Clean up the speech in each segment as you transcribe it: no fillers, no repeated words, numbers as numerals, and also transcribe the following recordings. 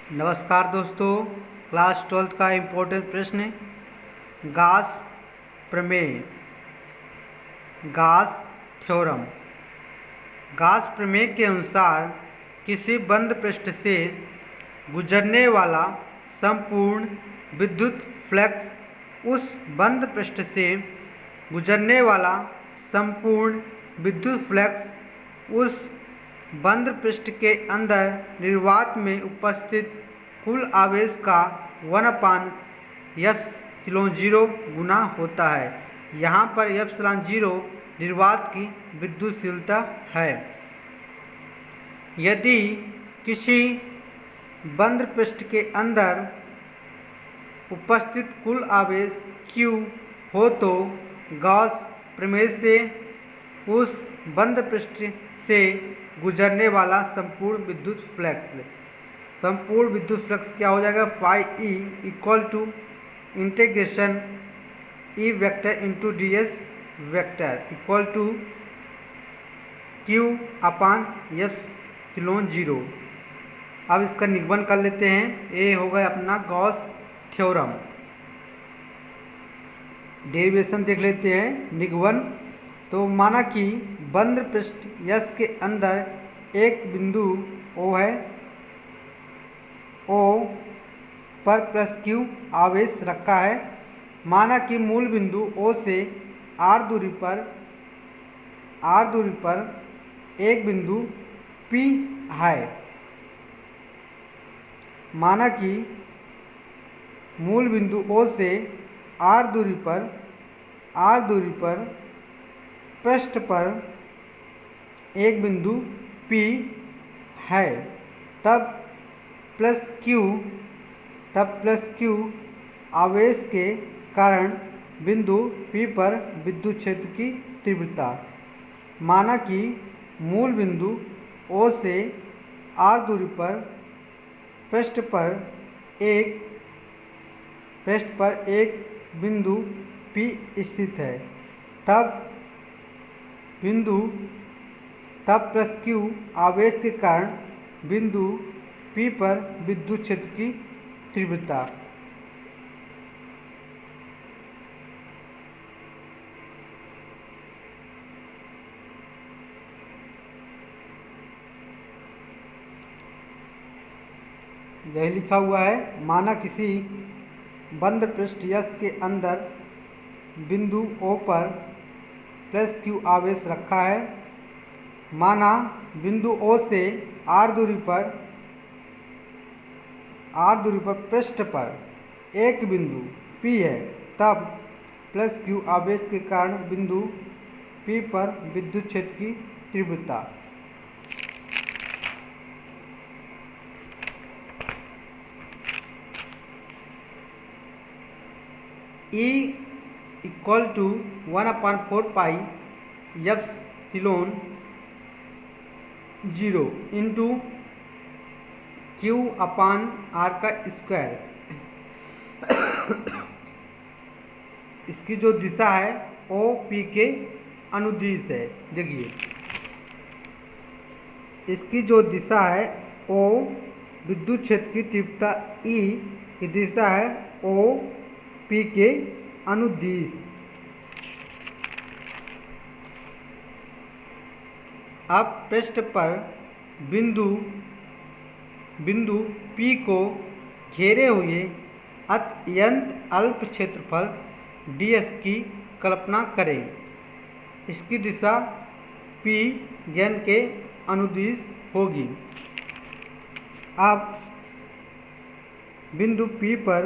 नमस्कार दोस्तों, class 12th का इम्पोर्टेंट प्रश्न है गास प्रमेय, गास थ्योरम। गास प्रमेय के अनुसार किसी बंद पृष्ठ से गुजरने वाला संपूर्ण विद्युत फ्लक्स उस बंद पृष्ठ से गुजरने वाला संपूर्ण विद्युत फ्लक्स उस बंद पृष्ठ के अंदर निर्वात में उपस्थित कुल आवेश का 1/ε0 गुना होता है। यहाँ पर ε0 निर्वात की विद्युतशीलता है। यदि किसी बंद पृष्ठ के अंदर उपस्थित कुल आवेश Q हो तो गॉस प्रमेय से उस बंद पृष्ठ से गुजरने वाला संपूर्ण विद्युत फ्लक्स क्या हो जाएगा, phi E equal to integration E vector into D S vector equal to Q upon ε0। अब इसका निगमन कर लेते हैं। ये हो गया अपना गॉस थ्योरम। डेरिवेशन देख लेते हैं। निगमन तो माना कि बंद पृष्ठ यस के अंदर एक बिंदु O है, O पर प्लस Q आवेश रखा है। माना कि मूल बिंदु O से R दूरी पर एक बिंदु P है। माना कि मूल बिंदु O से R दूरी पर पृष्ठ पर एक बिंदु P है, तब प्लस Q आवेश के कारण बिंदु P पर विद्युत क्षेत्र की तीव्रता। माना कि मूल बिंदु O से R दूरी पर पृष्ठ पर एक बिंदु P स्थित है, तब प्लस Q आवेश के कारण बिंदु P पर विद्युत क्षेत्र की तीव्रता। यही लिखा हुआ है। माना किसी बंद पृष्ठ यस के अंदर बिंदु O पर प्लस Q आवेश रखा है। माना बिंदु O से R दूरी पर पृष्ठ पर एक बिंदु P है, तब प्लस Q आवेश के कारण बिंदु P पर विद्युत क्षेत्र की तीव्रता। E equal to 1/4 pi ε0 into Q upon R का स्क्वायर। इसकी जो दिशा है O P के अनुदिश है। देखिए, इसकी जो दिशा है O विद्युत क्षेत्र की तीव्रता E की दिशा है O P के अनुदिश। अब पृष्ठ पर बिंदु P को घेरे हुए अत्यंत अल्प क्षेत्रफल ds की कल्पना करें। इसकी दिशा P n के अनुदिश होगी। अब बिंदु P पर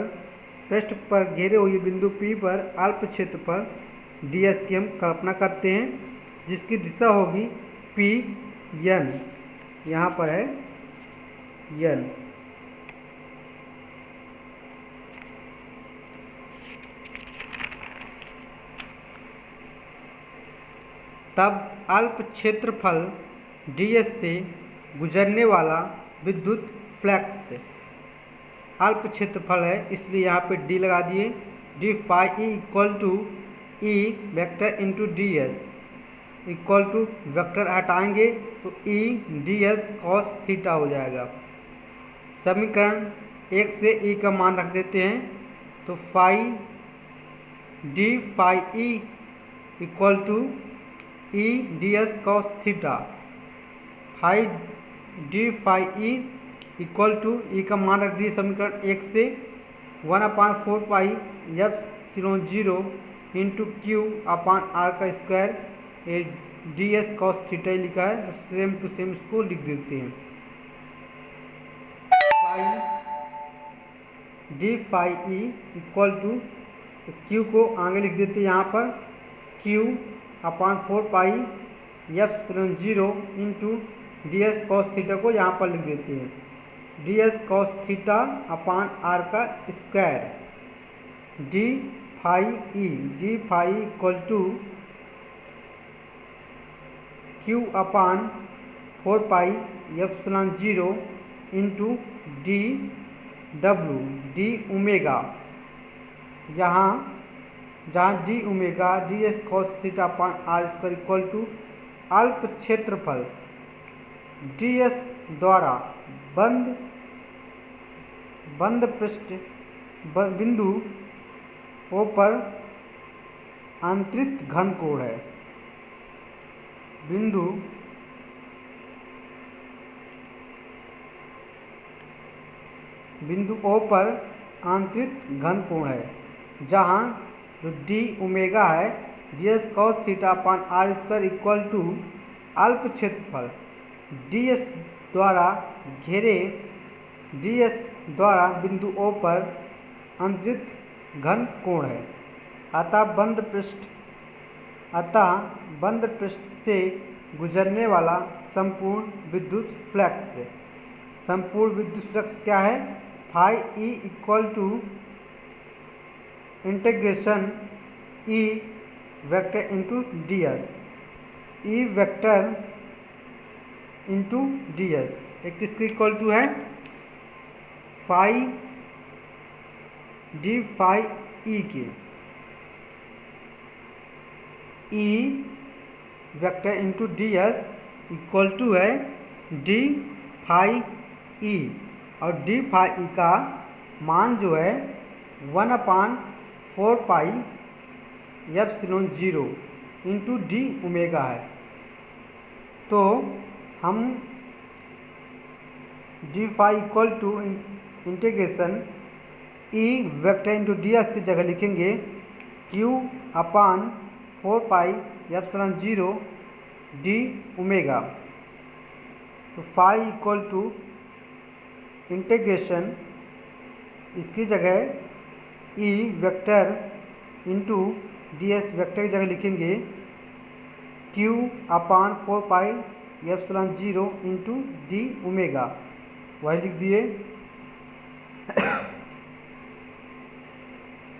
पृष्ठ पर घेरे हुए बिंदु P पर अल्प क्षेत्रफल ds की हम कल्पना करते हैं, जिसकी दिशा होगी P n। यहाँ पर है n। तब अल्प क्षेत्रफल ds से गुजरने वाला विद्युत फ्लक्स अल्प क्षेत्रफल है, इसलिए यहाँ पे D लगा दिए। d phi E equal to E vector into D S equal to vector हटाएंगे तो E ds cos थीटा हो जाएगा। समीकरण 1 से ई का मान रख देते हैं। तो phi D phi E equal to E d S cos theta. Phi D phi E equal to E का मान रख दिए समीकरण 1 से 1/4 pi epsilon 0 into Q upon R का square d S cos theta लिखा है। तो सेम टू सेम इसको लिख देते हैं। Phi D phi E equal to Q को आगे लिख देते हैं यहाँ पर Q upon 4 pi epsilon 0 into D S cos theta को यहाँ पर लिख देते हैं d S cos theta upon R का square d phi equal to Q upon 4 pi epsilon 0 into d W d omega, जहाँ d omega d S cos theta upon R square equal to अल्प क्षेत्रफल D S द्वारा बंद पृष्ठ बिंदु ओ पर आंतरिक घन कोण है। बिंदु ओ पर आंतरिक घन कोण है, जहाँ जो डी ओमेगा है D S cos theta upon R square equal to अल्प क्षेत्रफल डी एस द्वारा घेरे डी एस द्वारा बिंदु ओ पर आंतरिक घन कोण है। अतः बंद पृष्ठ से गुजरने वाला संपूर्ण विद्युत फ्लक्स क्या है? Phi E equal to integration E vector into D S, E vector into D S एक किसके इक्वल टू है? फाई डी फाई ई के, E vector into D S equal to है डी फाई ई, और D phi E का मान जो है 1/4 pi epsilon 0 into D omega है। तो हम D phi equal to integration E vector into D S की जगह लिखेंगे Q upon 4 pi epsilon 0 D omega. तो फाई इक्वल टू इंटीग्रेशन इसकी जगह ई vector into D S vector की जगह लिखेंगे Q upon 4 pi epsilon 0 into D omega, वही लिख दिए।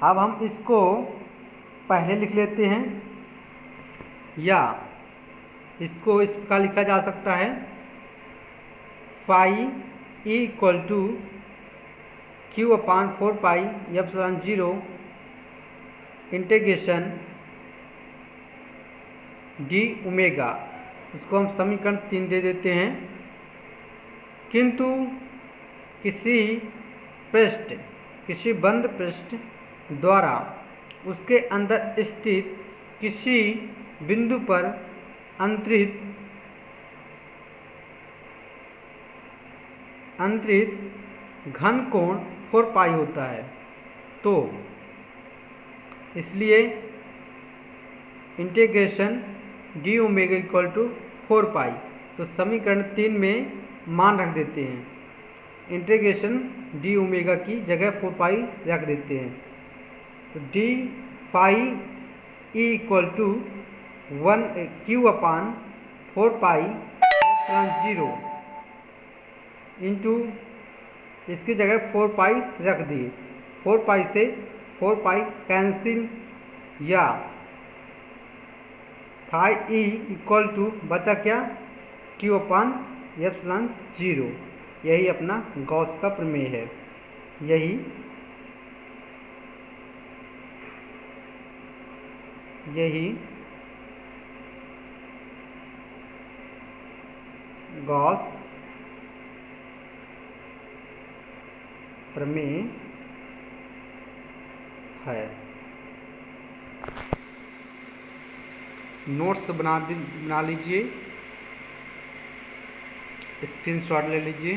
अब हम इसको पहले लिख लेते हैं, या इसको इस प्रकार लिखा जा सकता है phi E equal to Q upon 4 pi epsilon 0 integration D omega, इसको हम समीकरण 3 दे देते हैं। किंतु किसी बंद पृष्ठ द्वारा उसके अंदर स्थित किसी बिंदु पर अंतरित घन कोण 4 पाई होता है। तो इसलिए integration D omega equal to 4 pi, तो समीकरण 3 में मान रख देते हैं। इंटीग्रेशन डी ओमेगा की जगह 4 पाई रख देते हैं। तो D phi E equal to 1 Q upon 4 pi epsilon 0 into इसकी जगह 4 पाई रख दिए। 4 पाई से 4 पाई कैंसिल, या फाई ई इक्वल टू बचा क्या? क्यू अपान एप्सिलॉन 0। यही अपना गॉस का प्रमेय है। यही गॉस प्रमेय है। नोट्स बना लीजिए, स्क्रीनशॉट ले लीजिए।